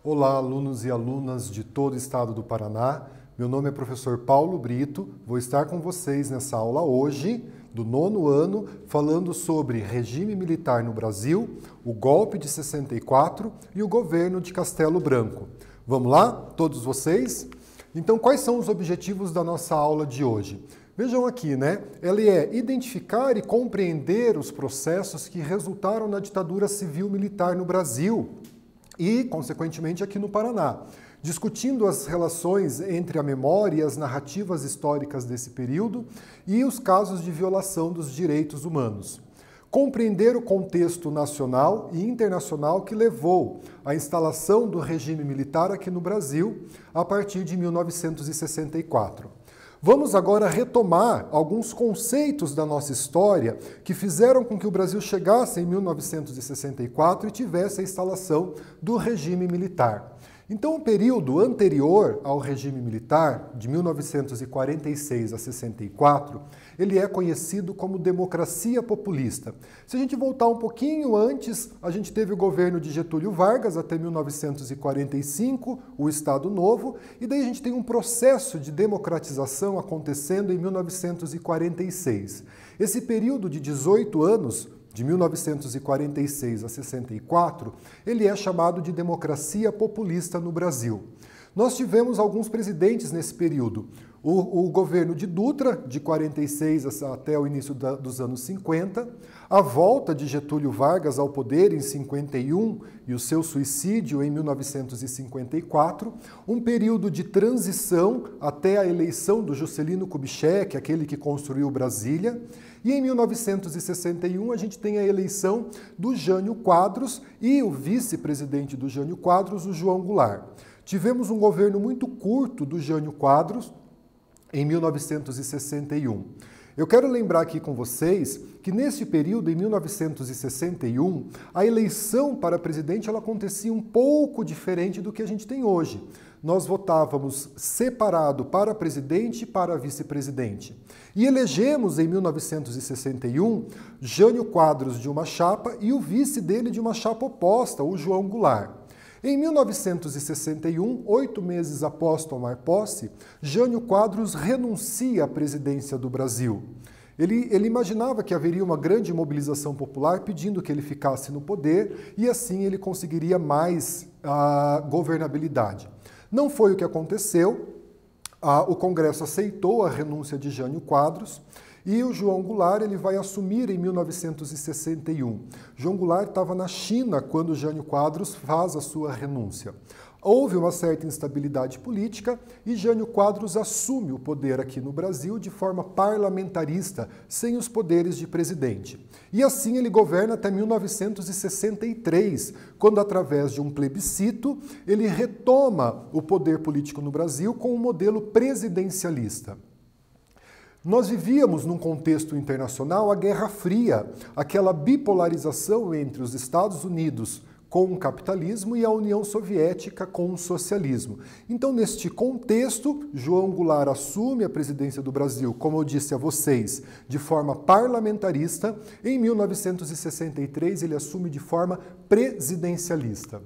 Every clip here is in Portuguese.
Olá, alunos e alunas de todo o estado do Paraná. Meu nome é professor Paulo Brito. Vou estar com vocês nessa aula hoje, do 9º ano, falando sobre regime militar no Brasil, o golpe de 64 e o governo de Castelo Branco. Vamos lá, todos vocês? Então, quais são os objetivos da nossa aula de hoje? Vejam aqui, né? Ela é identificar e compreender os processos que resultaram na ditadura civil-militar no Brasil e, consequentemente, aqui no Paraná, discutindo as relações entre a memória e as narrativas históricas desse período e os casos de violação dos direitos humanos. Compreender o contexto nacional e internacional que levou à instalação do regime militar aqui no Brasil a partir de 1964. Vamos agora retomar alguns conceitos da nossa história que fizeram com que o Brasil chegasse em 1964 e tivesse a instalação do regime militar. Então, o período anterior ao regime militar, de 1946 a 64, ele é conhecido como democracia populista. Se a gente voltar um pouquinho antes, a gente teve o governo de Getúlio Vargas até 1945, o Estado Novo, e daí a gente tem um processo de democratização acontecendo em 1946. Esse período de 18 anos, de 1946 a 64, ele é chamado de democracia populista no Brasil. Nós tivemos alguns presidentes nesse período. O governo de Dutra, de 46 até o início dos anos 50, a volta de Getúlio Vargas ao poder em 51 e o seu suicídio em 1954, um período de transição até a eleição do Juscelino Kubitschek, aquele que construiu Brasília, e em 1961 a gente tem a eleição do Jânio Quadros e o vice-presidente do Jânio Quadros, o João Goulart. Tivemos um governo muito curto do Jânio Quadros em 1961. Eu quero lembrar aqui com vocês que nesse período, em 1961, a eleição para presidente ela acontecia um pouco diferente do que a gente tem hoje. Nós votávamos separado para presidente e para vice-presidente. E elegemos em 1961 Jânio Quadros de uma chapa e o vice dele de uma chapa oposta, o João Goulart. Em 1961, 8 meses após tomar posse, Jânio Quadros renuncia à presidência do Brasil. Ele imaginava que haveria uma grande mobilização popular pedindo que ele ficasse no poder e assim ele conseguiria mais governabilidade. Não foi o que aconteceu. O Congresso aceitou a renúncia de Jânio Quadros e o João Goulart ele vai assumir em 1961. João Goulart estava na China quando Jânio Quadros faz a sua renúncia. Houve uma certa instabilidade política e Jânio Quadros assume o poder aqui no Brasil de forma parlamentarista, sem os poderes de presidente. E assim ele governa até 1963, quando através de um plebiscito ele retoma o poder político no Brasil com um modelo presidencialista. Nós vivíamos num contexto internacional a Guerra Fria, aquela bipolarização entre os Estados Unidos com o capitalismo e a União Soviética com o socialismo. Então, neste contexto, João Goulart assume a presidência do Brasil, como eu disse a vocês, de forma parlamentarista. Em 1963, ele assume de forma presidencialista.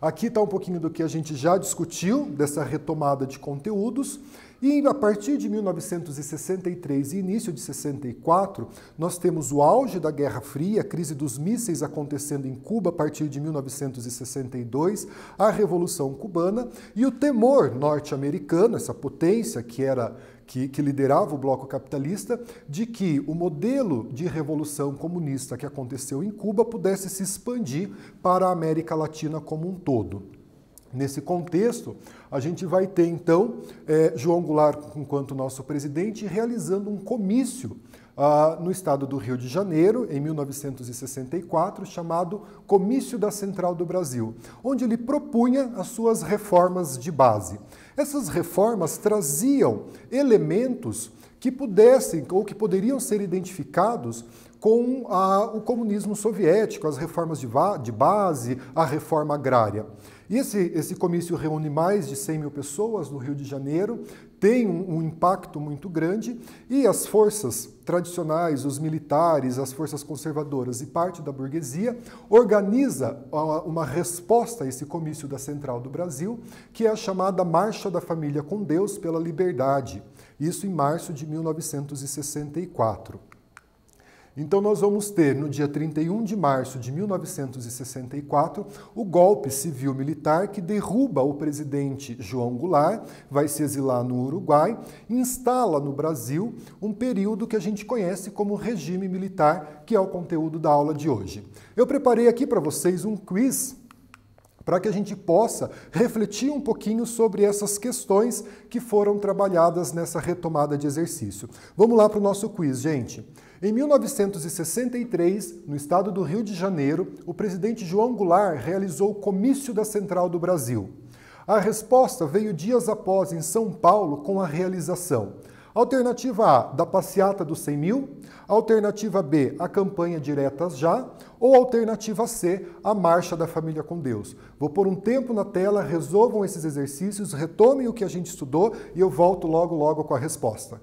Aqui está um pouquinho do que a gente já discutiu, dessa retomada de conteúdos. E a partir de 1963 e início de 64, nós temos o auge da Guerra Fria, a crise dos mísseis acontecendo em Cuba a partir de 1962, a Revolução Cubana e o temor norte-americano, essa potência que liderava o bloco capitalista, de que o modelo de revolução comunista que aconteceu em Cuba pudesse se expandir para a América Latina como um todo. Nesse contexto, a gente vai ter, então, João Goulart, enquanto nosso presidente, realizando um comício no estado do Rio de Janeiro, em 1964, chamado Comício da Central do Brasil, onde ele propunha as suas reformas de base. Essas reformas traziam elementos que pudessem ou que poderiam ser identificados com o comunismo soviético, as reformas de base, a reforma agrária. E esse comício reúne mais de 100 mil pessoas no Rio de Janeiro, tem um impacto muito grande e as forças tradicionais, os militares, as forças conservadoras e parte da burguesia organiza uma resposta a esse comício da Central do Brasil, que é a chamada Marcha da Família com Deus pela Liberdade, isso em março de 1964. Então nós vamos ter, no dia 31 de março de 1964, o golpe civil-militar que derruba o presidente João Goulart, vai se exilar no Uruguai, instala no Brasil um período que a gente conhece como regime militar, que é o conteúdo da aula de hoje. Eu preparei aqui para vocês um quiz para que a gente possa refletir um pouquinho sobre essas questões que foram trabalhadas nessa retomada de exercício. Vamos lá para o nosso quiz, gente. Em 1963, no estado do Rio de Janeiro, o presidente João Goulart realizou o comício da Central do Brasil. A resposta veio dias após em São Paulo com a realização. Alternativa A, da passeata dos 100 mil. Alternativa B, a campanha Diretas Já. Ou alternativa C, a Marcha da Família com Deus. Vou pôr um tempo na tela, resolvam esses exercícios, retomem o que a gente estudou e eu volto logo com a resposta.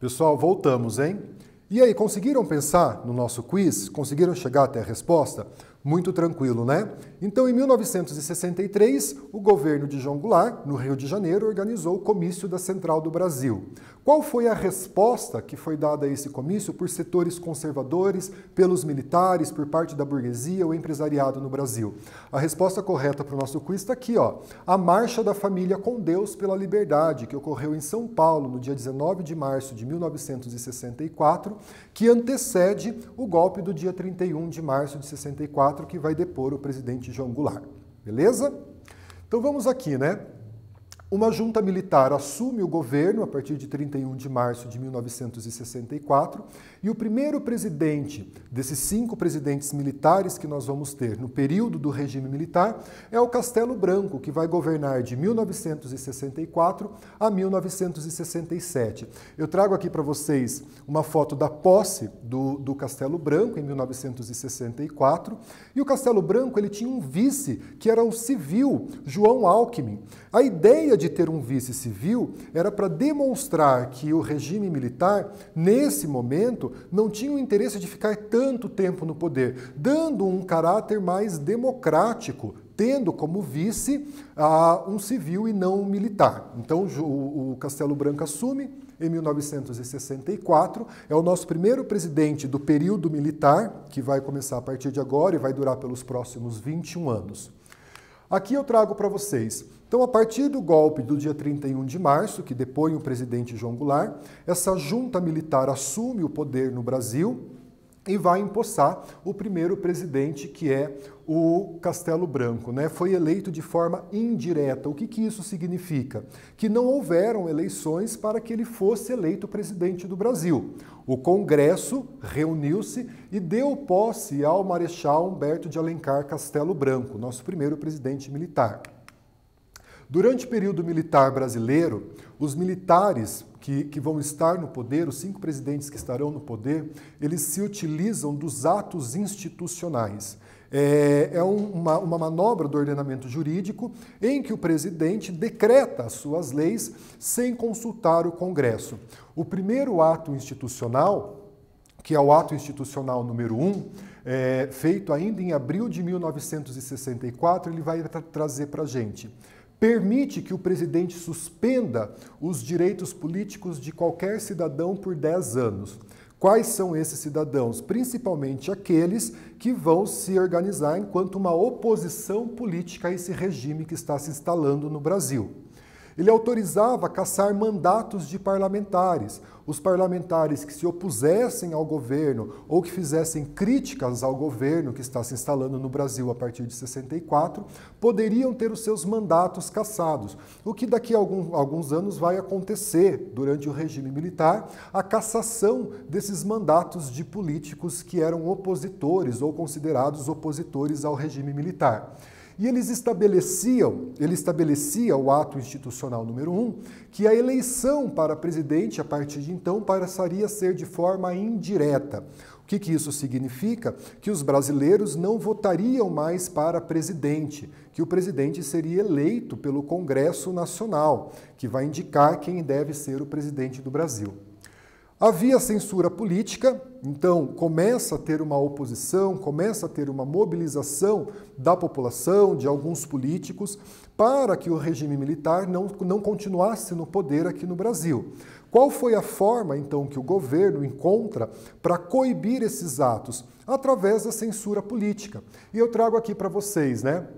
Pessoal, voltamos, hein? E aí, conseguiram pensar no nosso quiz? Conseguiram chegar até a resposta? Muito tranquilo, né? Então, em 1963, o governo de João Goulart, no Rio de Janeiro, organizou o Comício da Central do Brasil. Qual foi a resposta que foi dada a esse comício por setores conservadores, pelos militares, por parte da burguesia ou empresariado no Brasil? A resposta correta para o nosso quiz está aqui, ó. A Marcha da Família com Deus pela Liberdade, que ocorreu em São Paulo no dia 19 de março de 1964, que antecede o golpe do dia 31 de março de 64, que vai depor o presidente João Goulart. Beleza? Então vamos aqui, né? Uma junta militar assume o governo a partir de 31 de março de 1964 e o primeiro presidente desses 5 presidentes militares que nós vamos ter no período do regime militar é o Castelo Branco, que vai governar de 1964 a 1967. Eu trago aqui para vocês uma foto da posse do Castelo Branco em 1964 e o Castelo Branco ele tinha um vice que era um civil, João Alckmin. A ideia de ter um vice civil era para demonstrar que o regime militar, nesse momento, não tinha o interesse de ficar tanto tempo no poder, dando um caráter mais democrático, tendo como vice um civil e não um militar. Então, o Castelo Branco assume em 1964, é o nosso primeiro presidente do período militar, que vai começar a partir de agora e vai durar pelos próximos 21 anos. Aqui eu trago para vocês. Então, a partir do golpe do dia 31 de março, que depõe o presidente João Goulart, essa junta militar assume o poder no Brasil e vai empossar o primeiro presidente, que é o Castelo Branco, né? Foi eleito de forma indireta. O que isso significa? Que não houveram eleições para que ele fosse eleito presidente do Brasil. O Congresso reuniu-se e deu posse ao Marechal Humberto de Alencar Castelo Branco, nosso primeiro presidente militar. Durante o período militar brasileiro, os militares que vão estar no poder, os 5 presidentes que estarão no poder, eles se utilizam dos atos institucionais. É uma manobra do ordenamento jurídico em que o presidente decreta as suas leis sem consultar o Congresso. O primeiro ato institucional, que é o ato institucional número 1, feito ainda em abril de 1964, ele vai trazer para a gente. Permite que o presidente suspenda os direitos políticos de qualquer cidadão por 10 anos. Quais são esses cidadãos? Principalmente aqueles que vão se organizar enquanto uma oposição política a esse regime que está se instalando no Brasil. Ele autorizava cassar mandatos de parlamentares. Os parlamentares que se opusessem ao governo ou que fizessem críticas ao governo que está se instalando no Brasil a partir de 64, poderiam ter os seus mandatos cassados. O que daqui a alguns anos vai acontecer durante o regime militar, a cassação desses mandatos de políticos que eram opositores ou considerados opositores ao regime militar. E ele estabelecia o ato institucional número 1, que a eleição para presidente, a partir de então, passaria a ser de forma indireta. O que isso significa? Que os brasileiros não votariam mais para presidente, que o presidente seria eleito pelo Congresso Nacional, que vai indicar quem deve ser o presidente do Brasil. Havia censura política, então começa a ter uma oposição, começa a ter uma mobilização da população, de alguns políticos, para que o regime militar não continuasse no poder aqui no Brasil. Qual foi a forma, então, que o governo encontra para coibir esses atos? Através da censura política. E eu trago aqui para vocês, né?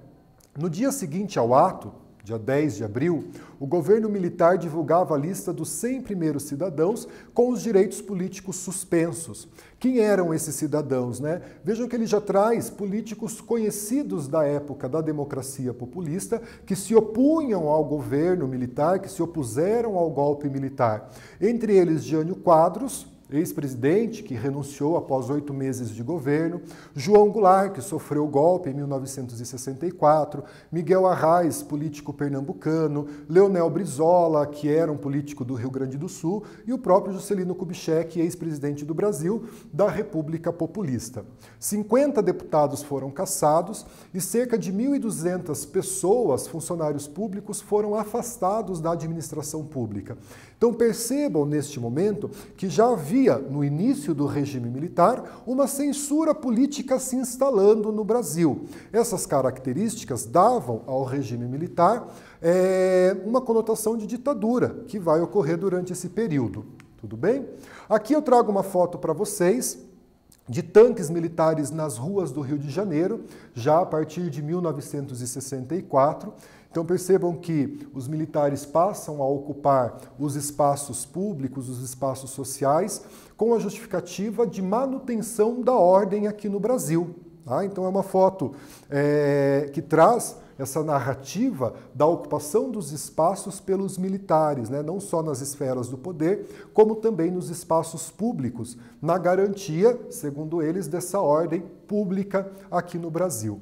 No dia seguinte ao ato, dia 10 de abril, o governo militar divulgava a lista dos 100 primeiros cidadãos com os direitos políticos suspensos. Quem eram esses cidadãos, né? Vejam que ele já traz políticos conhecidos da época da democracia populista que se opunham ao governo militar, que se opuseram ao golpe militar. Entre eles, Jânio Quadros, ex-presidente, que renunciou após 8 meses de governo, João Goulart, que sofreu o golpe em 1964, Miguel Arraes, político pernambucano, Leonel Brizola, que era um político do Rio Grande do Sul, e o próprio Juscelino Kubitschek, ex-presidente do Brasil, da República Populista. 50 deputados foram cassados e cerca de 1.200 pessoas, funcionários públicos, foram afastados da administração pública. Então, Então percebam neste momento que já havia, no início do regime militar, uma censura política se instalando no Brasil. Essas características davam ao regime militar uma conotação de ditadura, que vai ocorrer durante esse período. Tudo bem? Aqui eu trago uma foto para vocês de tanques militares nas ruas do Rio de Janeiro, já a partir de 1964. Então percebam que os militares passam a ocupar os espaços públicos, os espaços sociais, com a justificativa de manutenção da ordem aqui no Brasil. Tá? Então é uma foto que traz essa narrativa da ocupação dos espaços pelos militares, né? Não só nas esferas do poder, como também nos espaços públicos, na garantia, segundo eles, dessa ordem pública aqui no Brasil.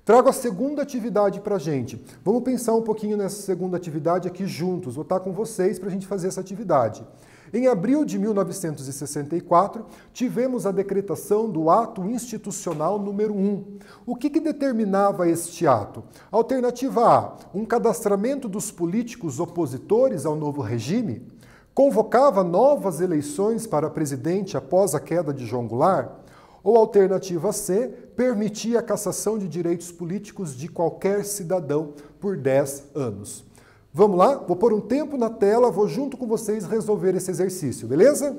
Trago a segunda atividade para a gente. Vamos pensar um pouquinho nessa segunda atividade aqui juntos. Vou estar com vocês para a gente fazer essa atividade. Em abril de 1964, tivemos a decretação do Ato Institucional número 1. O que determinava este ato? Alternativa A, um cadastramento dos políticos opositores ao novo regime? Convocava novas eleições para presidente após a queda de João Goulart? Ou alternativa C, permitia a cassação de direitos políticos de qualquer cidadão por 10 anos? Vamos lá? Vou pôr um tempo na tela, vou junto com vocês resolver esse exercício, beleza?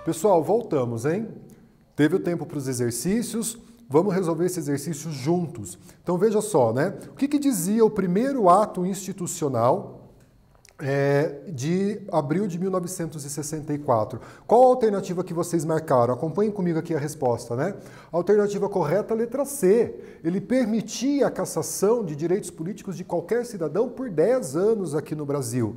Pessoal, voltamos, hein? Teve o tempo para os exercícios, vamos resolver esse exercício juntos. Então veja só, né? O que dizia o primeiro ato institucional de abril de 1964? Qual a alternativa que vocês marcaram? Acompanhem comigo aqui a resposta, né? A alternativa correta, a letra C. Ele permitia a cassação de direitos políticos de qualquer cidadão por 10 anos aqui no Brasil.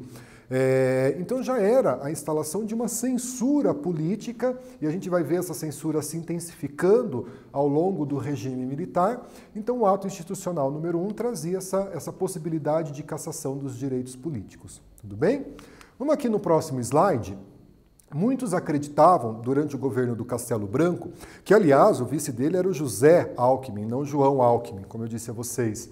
Então já era a instalação de uma censura política, e a gente vai ver essa censura se intensificando ao longo do regime militar. Então o ato institucional número 1 trazia essa possibilidade de cassação dos direitos políticos. Tudo bem? Vamos aqui no próximo slide. Muitos acreditavam, durante o governo do Castelo Branco, que aliás o vice dele era o José Alckmin, não João Alckmin, como eu disse a vocês.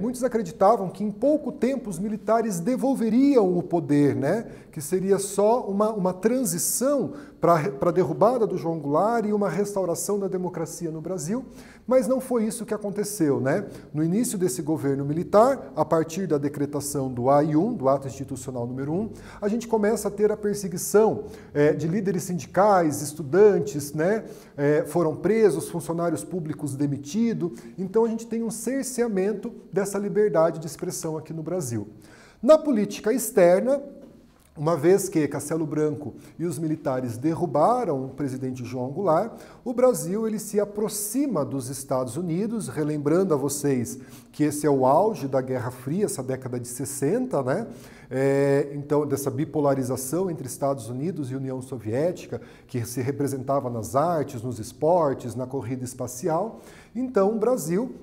Muitos acreditavam que em pouco tempo os militares devolveriam o poder, né? Que seria só uma transição para a derrubada do João Goulart e uma restauração da democracia no Brasil, mas não foi isso que aconteceu, né? No início desse governo militar, a partir da decretação do AI-1, do Ato Institucional número 1, a gente começa a ter a perseguição de líderes sindicais, estudantes, né? Foram presos, funcionários públicos demitidos, então a gente tem um cerceamento dessa liberdade de expressão aqui no Brasil. Na política externa, uma vez que Castelo Branco e os militares derrubaram o presidente João Goulart, o Brasil ele se aproxima dos Estados Unidos, relembrando a vocês que esse é o auge da Guerra Fria, essa década de 60, né? Então, dessa bipolarização entre Estados Unidos e União Soviética, que se representava nas artes, nos esportes, na corrida espacial. Então, o Brasil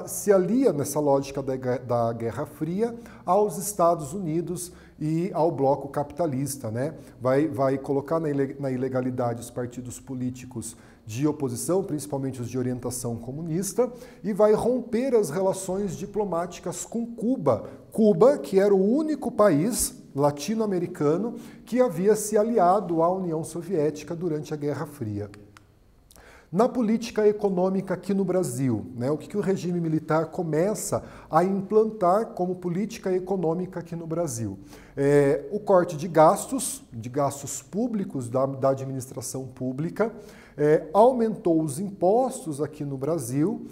se alia nessa lógica da Guerra Fria aos Estados Unidos e ao bloco capitalista, né? Vai colocar na ilegalidade os partidos políticos de oposição, principalmente os de orientação comunista, e vai romper as relações diplomáticas com Cuba. Cuba, que era o único país latino-americano que havia se aliado à União Soviética durante a Guerra Fria. Na política econômica aqui no Brasil, né, o que o regime militar começa a implantar como política econômica aqui no Brasil? O corte de gastos públicos da administração pública, aumentou os impostos aqui no Brasil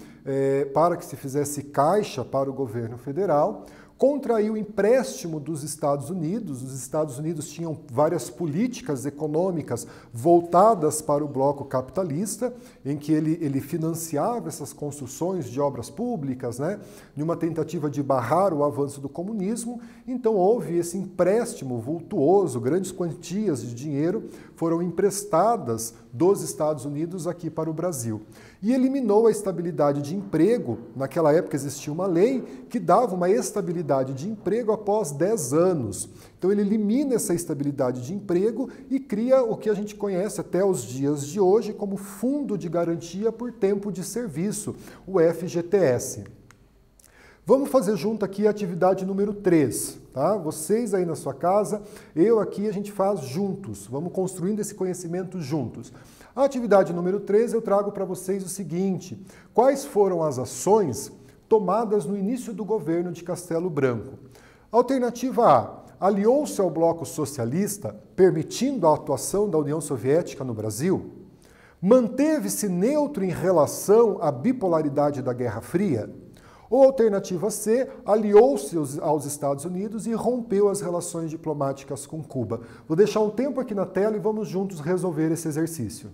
para que se fizesse caixa para o governo federal, contraiu empréstimo dos Estados Unidos. Os Estados Unidos tinham várias políticas econômicas voltadas para o bloco capitalista, em que ele financiava essas construções de obras públicas, né, em uma tentativa de barrar o avanço do comunismo. Então houve esse empréstimo vultuoso, grandes quantias de dinheiro foram emprestadas dos Estados Unidos aqui para o Brasil. E eliminou a estabilidade de emprego. Naquela época existia uma lei que dava uma estabilidade de emprego após 10 anos. Então ele elimina essa estabilidade de emprego e cria o que a gente conhece até os dias de hoje como Fundo de Garantia por Tempo de Serviço, o FGTS. Vamos fazer junto aqui a atividade número 3, tá? Vocês aí na sua casa, eu aqui, a gente faz juntos. Vamos construindo esse conhecimento juntos. A atividade número 3, eu trago para vocês o seguinte: quais foram as ações tomadas no início do governo de Castelo Branco? Alternativa A, aliou-se ao bloco socialista, permitindo a atuação da União Soviética no Brasil? Manteve-se neutro em relação à bipolaridade da Guerra Fria? Ou alternativa C, aliou-se aos Estados Unidos e rompeu as relações diplomáticas com Cuba? Vou deixar um tempo aqui na tela e vamos juntos resolver esse exercício.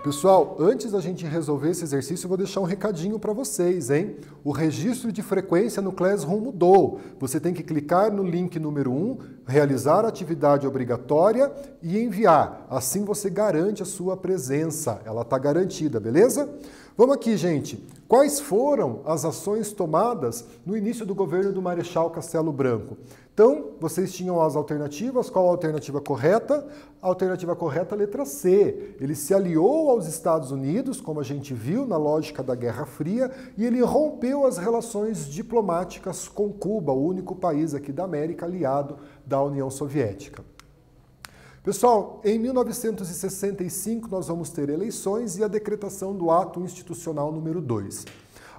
Pessoal, antes da gente resolver esse exercício, eu vou deixar um recadinho para vocês, hein? O registro de frequência no Classroom mudou. Você tem que clicar no link número 1, realizar a atividade obrigatória e enviar. Assim você garante a sua presença. Ela está garantida, beleza? Vamos aqui, gente. Quais foram as ações tomadas no início do governo do Marechal Castelo Branco? Então, vocês tinham as alternativas. Qual a alternativa correta? A alternativa correta, letra C. Ele se aliou aos Estados Unidos, como a gente viu na lógica da Guerra Fria, e ele rompeu as relações diplomáticas com Cuba, o único país aqui da América aliado da União Soviética. Pessoal, em 1965 nós vamos ter eleições e a decretação do ato institucional número 2.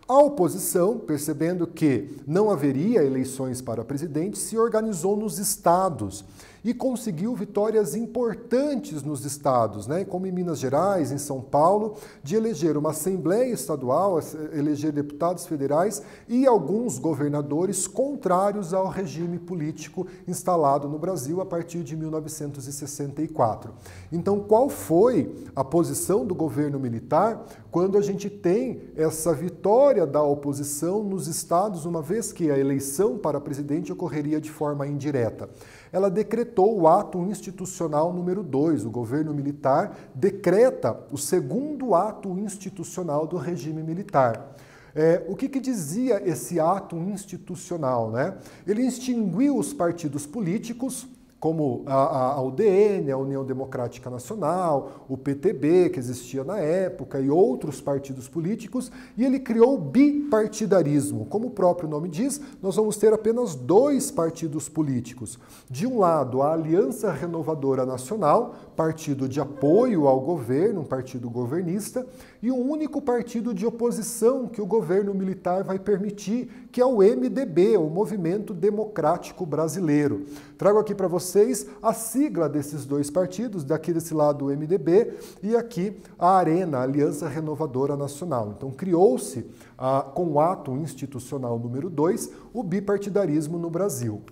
A oposição, percebendo que não haveria eleições para presidente, se organizou nos estados e conseguiu vitórias importantes nos estados, né? Como em Minas Gerais, em São Paulo, de eleger uma Assembleia Estadual, eleger deputados federais e alguns governadores contrários ao regime político instalado no Brasil a partir de 1964. Então, qual foi a posição do governo militar quando a gente tem essa vitória da oposição nos estados, uma vez que a eleição para presidente ocorreria de forma indireta? Ela decretou o ato institucional número 2. O governo militar decreta o segundo ato institucional do regime militar. O que dizia esse ato institucional, né? Ele extinguiu os partidos políticos, como a UDN, a União Democrática Nacional, o PTB, que existia na época, e outros partidos políticos, e ele criou o bipartidarismo. Como o próprio nome diz, nós vamos ter apenas 2 partidos políticos. De um lado, a Aliança Renovadora Nacional, partido de apoio ao governo, um partido governista, e um único partido de oposição que o governo militar vai permitir, que é o MDB, o Movimento Democrático Brasileiro. Trago aqui para vocês a sigla desses 2 partidos, daqui desse lado o MDB e aqui a ARENA, Aliança Renovadora Nacional. Então criou-se, com o ato institucional número 2, o bipartidarismo no Brasil.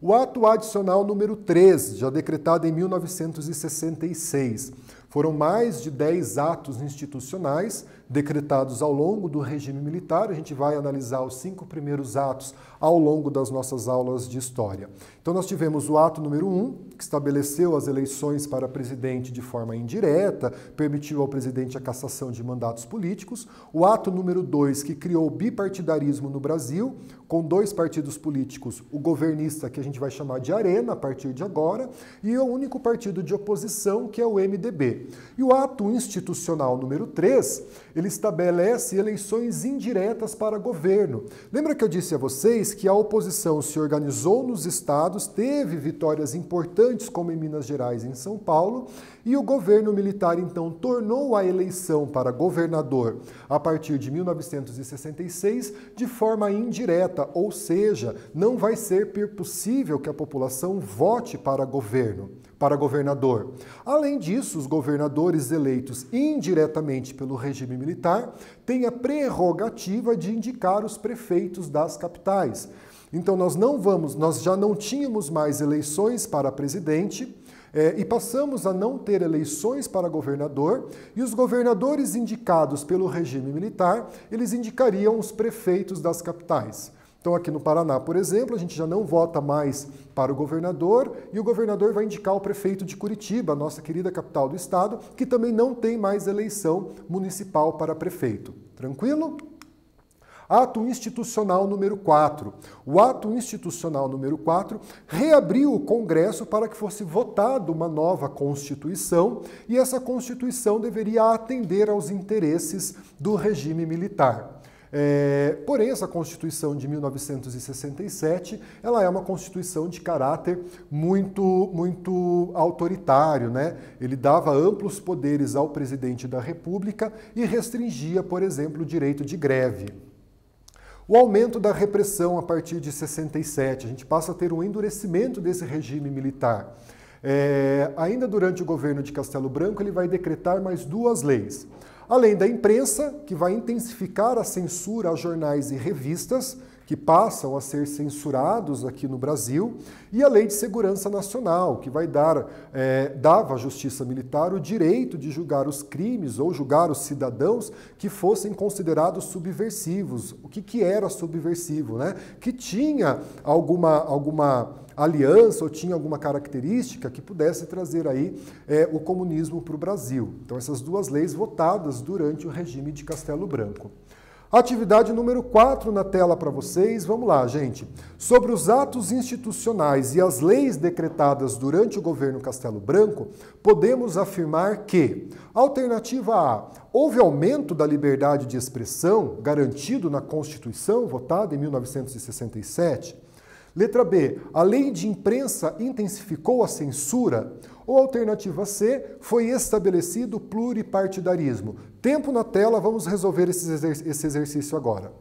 O ato adicional número 3, já decretado em 1966. Foram mais de 10 atos institucionais decretados ao longo do regime militar. A gente vai analisar os 5 primeiros atos ao longo das nossas aulas de história. Então nós tivemos o ato número 1, que estabeleceu as eleições para presidente de forma indireta, permitiu ao presidente a cassação de mandatos políticos. O ato número 2, que criou o bipartidarismo no Brasil, com 2 partidos políticos, o governista, que a gente vai chamar de ARENA a partir de agora, e o único partido de oposição, que é o MDB. E o ato institucional número 3, ele estabelece eleições indiretas para governo. Lembra que eu disse a vocês que a oposição se organizou nos estados, teve vitórias importantes, como em Minas Gerais e em São Paulo, e o governo militar, então, tornou a eleição para governador a partir de 1966 de forma indireta, ou seja, não vai ser possível que a população vote para governador. Além disso, os governadores eleitos indiretamente pelo regime militar têm a prerrogativa de indicar os prefeitos das capitais. Então nós já não tínhamos mais eleições para presidente, e passamos a não ter eleições para governador, e os governadores indicados pelo regime militar, eles indicariam os prefeitos das capitais. Então aqui no Paraná, por exemplo, a gente já não vota mais para o governador, e o governador vai indicar o prefeito de Curitiba, nossa querida capital do estado, que também não tem mais eleição municipal para prefeito. Tranquilo? Ato institucional número 4. O ato institucional número 4 reabriu o Congresso para que fosse votada uma nova Constituição, e essa Constituição deveria atender aos interesses do regime militar. Porém, essa Constituição de 1967, ela é uma Constituição de caráter muito autoritário, né? Ele dava amplos poderes ao presidente da República e restringia, por exemplo, o direito de greve. O aumento da repressão a partir de 67, a gente passa a ter um endurecimento desse regime militar. Ainda durante o governo de Castelo Branco, ele vai decretar mais 2 leis. Além da imprensa, que vai intensificar a censura a jornais e revistas, que passam a ser censurados aqui no Brasil, e a Lei de Segurança Nacional, que vai dava à Justiça Militar o direito de julgar os crimes ou julgar os cidadãos que fossem considerados subversivos. O que era subversivo, né? Que tinha alguma aliança ou tinha alguma característica que pudesse trazer aí o comunismo para o Brasil. Então, essas duas leis votadas durante o regime de Castelo Branco. Atividade número 4 na tela para vocês. Vamos lá, gente. Sobre os atos institucionais e as leis decretadas durante o governo Castelo Branco, podemos afirmar que: alternativa A, houve aumento da liberdade de expressão garantido na Constituição, votada em 1967. Letra B, a lei de imprensa intensificou a censura? Ou alternativa C, foi estabelecido o pluripartidarismo? Tempo na tela, vamos resolver esse exercício agora.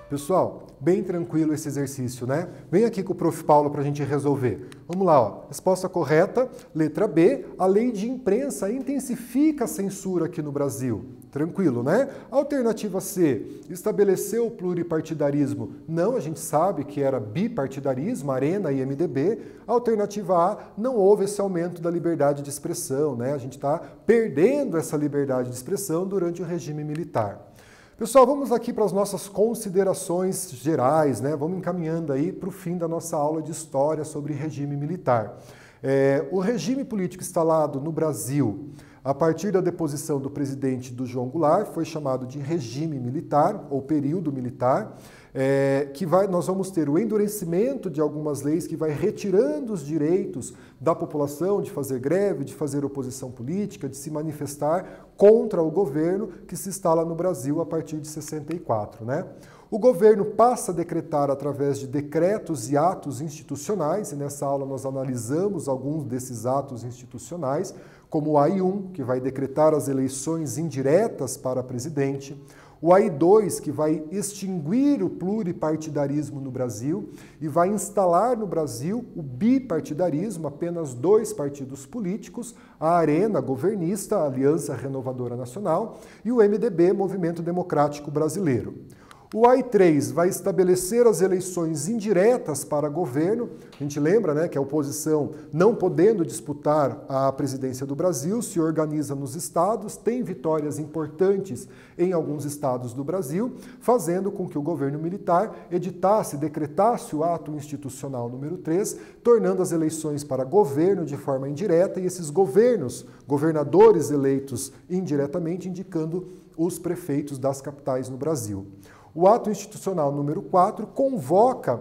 Pessoal, bem tranquilo esse exercício, né? Vem aqui com o Prof. Paulo para a gente resolver. Vamos lá, ó. Resposta correta, letra B, a lei de imprensa intensifica a censura aqui no Brasil. Tranquilo, né? Alternativa C, estabeleceu o pluripartidarismo. Não, a gente sabe que era bipartidarismo, Arena e MDB. Alternativa A, não houve esse aumento da liberdade de expressão, né? A gente está perdendo essa liberdade de expressão durante o regime militar. Pessoal, vamos aqui para as nossas considerações gerais, né? Vamos encaminhando aí para o fim da nossa aula de história sobre regime militar. O regime político instalado no Brasil, a partir da deposição do presidente do João Goulart, foi chamado de regime militar ou período militar, nós vamos ter o endurecimento de algumas leis que vai retirando os direitos da população de fazer greve, de fazer oposição política, de se manifestar contra o governo que se instala no Brasil a partir de 64, né? O governo passa a decretar através de decretos e atos institucionais, e nessa aula nós analisamos alguns desses atos institucionais, como o AI-1, que vai decretar as eleições indiretas para presidente, o AI-2, que vai extinguir o pluripartidarismo no Brasil e vai instalar no Brasil o bipartidarismo, apenas 2 partidos políticos, a Arena governista, a Aliança Renovadora Nacional, e o MDB, Movimento Democrático Brasileiro. O AI-3 vai estabelecer as eleições indiretas para governo. A gente lembra, né, que a oposição, não podendo disputar a presidência do Brasil, se organiza nos estados, tem vitórias importantes em alguns estados do Brasil, fazendo com que o governo militar editasse, decretasse o ato institucional número 3, tornando as eleições para governo de forma indireta e esses governadores eleitos indiretamente, indicando os prefeitos das capitais no Brasil. O ato institucional número 4 convoca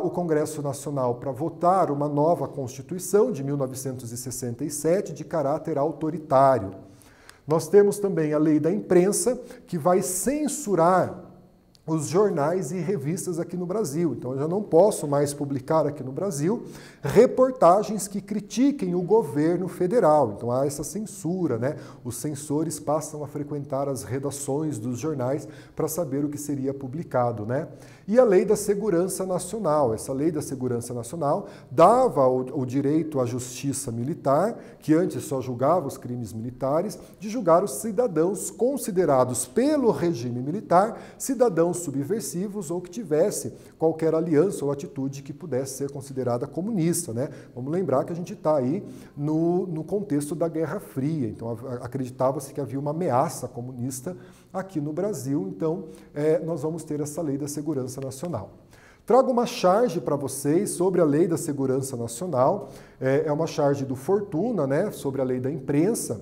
o Congresso Nacional para votar uma nova Constituição de 1967 de caráter autoritário. Nós temos também a Lei da Imprensa, que vai censurar os jornais e revistas aqui no Brasil. Então, eu já não posso mais publicar aqui no Brasil reportagens que critiquem o governo federal. Então, há essa censura, né? Os censores passam a frequentar as redações dos jornais para saber o que seria publicado, né? E a Lei da Segurança Nacional. Essa Lei da Segurança Nacional dava o direito à justiça militar, que antes só julgava os crimes militares, de julgar os cidadãos considerados pelo regime militar cidadãos subversivos ou que tivesse qualquer aliança ou atitude que pudesse ser considerada comunista, né? Vamos lembrar que a gente está aí no contexto da Guerra Fria, então acreditava-se que havia uma ameaça comunista aqui no Brasil, então nós vamos ter essa Lei da Segurança Nacional. Trago uma charge para vocês sobre a Lei da Segurança Nacional, é uma charge do Fortuna, né, sobre a Lei da Imprensa,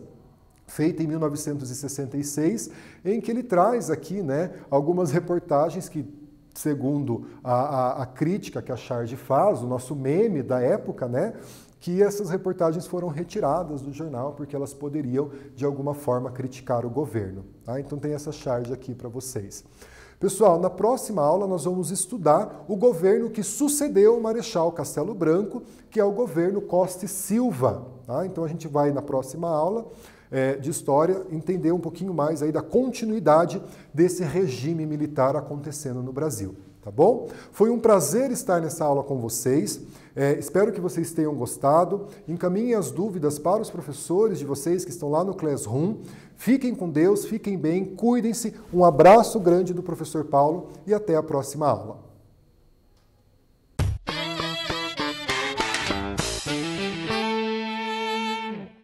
feita em 1966, em que ele traz aqui, né, algumas reportagens que, segundo a crítica que a charge faz, o nosso meme da época, né, que essas reportagens foram retiradas do jornal porque elas poderiam, de alguma forma, criticar o governo. Tá? Então tem essa charge aqui para vocês. Pessoal, na próxima aula nós vamos estudar o governo que sucedeu o Marechal Castelo Branco, que é o governo Costa e Silva. Tá? Então a gente vai, na próxima aula de história, entender um pouquinho mais aí da continuidade desse regime militar acontecendo no Brasil. Tá bom? Foi um prazer estar nessa aula com vocês. Espero que vocês tenham gostado. Encaminhem as dúvidas para os professores de vocês que estão lá no Classroom. Fiquem com Deus, fiquem bem, cuidem-se. Um abraço grande do professor Paulo e até a próxima aula.